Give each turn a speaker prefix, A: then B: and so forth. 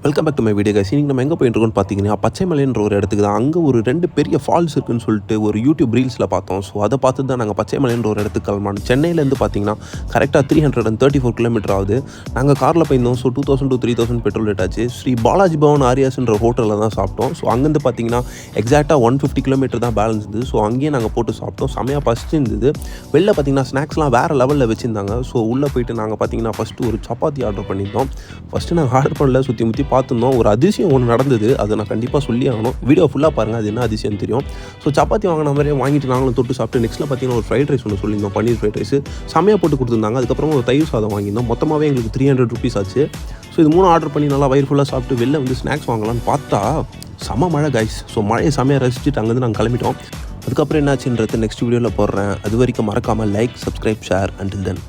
A: Welcome back to my video guys. இன்றைக்கி நம்ம எங்கே போயிட்டுருக்கோம்னு பார்த்தீங்கன்னா பச்சைமலைன்ற ஒரு இடத்துக்கு தான். அங்கே ஒரு 2 பெரிய ஃபால்ஸ் இருக்குன்னு சொல்லிட்டு ஒரு யூடியூப் ரீல்ஸில் பார்த்தோம். ஸோ அதை பார்த்து தான் நாங்கள் பச்சைமலைன்ற ஒரு இடத்துக்கு கிளம்பணும். சென்னையிலேருந்து பார்த்தீங்கன்னா கரெக்டாக 334 கிலோமீட்டர் ஆகுது. நாங்கள் காரில் போயிருந்தோம். ஸோ 2000 to 3000 பெட்ரோல் ரேட் ஆச்சு. ஸ்ரீ பாலாஜி பவன் ஆரியாஸ்ன்ற ஹோட்டலில் தான் சாப்பிட்டோம். ஸோ அங்கேருந்து பார்த்தீங்கன்னா எக்ஸாக்டாக 150 கிலோமீட்டர் தான் பேலன்ஸ் இருந்தது. ஸோ அங்கேயே நாங்கள் போட்டு சாப்பிட்டோம். செமையாக பசிச்சு இருந்தது. வெளில பார்த்தீங்கன்னா ஸ்நாக்ஸ்லாம் வேறு லெவலில் வச்சுருந்தாங்க. ஸோ உள்ளே போயிட்டு நாங்கள் பார்த்தீங்கன்னா ஃபஸ்ட்டு ஒரு சப்பாத்தி ஆர்டர் பண்ணியிருந்தோம். ஃபஸ்ட்டு நாங்கள் ஆர்டர் பண்ணல, சுற்றி முற்றி பார்த்துருந்தோம். ஒரு அதிசயம் ஒன்று நடந்தது, அதை நான் கண்டிப்பாக சொல்லி ஆகணும். வீடியோ ஃபுல்லாக பாருங்கள், அது என்ன அதிசயம் தெரியும். ஸோ சப்பாத்தி வாங்கின மாதிரியே வாங்கிட்டு நாங்களும் தொட்டு சாப்பிட்டு நெக்ஸ்ட்டில் பார்த்தீங்கன்னா ஒரு ஃப்ரைட் ரைஸ் ஒன்று சொல்லியிருந்தோம், பன்னீர் ஃப்ரைட் ரைஸ் செமையாக போட்டு கொடுத்துருந்தாங்க. அதுக்கப்புறம் ஒரு தயிர் சாதம் வாங்கியிருந்தோம். மொத்தமாகவே எங்களுக்கு 300 rupees ஆச்சு. ஸோ இது 3 ஆர்டர் பண்ணி நல்லா வயிறு ஃபுல்லாக சாப்பிட்டு வெளில வந்து ஸ்நாக்ஸ் வாங்கலாம்னு பார்த்தா செம மழை கைஸ். ஸோ மழையை செமையாக ரசிச்சுட்டு அங்கேருந்து நாங்கள் கிளம்பிட்டோம். அதுக்கப்புறம் என்னாச்சுன்றது நெக்ஸ்ட் வீடியோவில் போடுறேன். அது வரைக்கும் மறக்காமல் like, subscribe, share. Until then.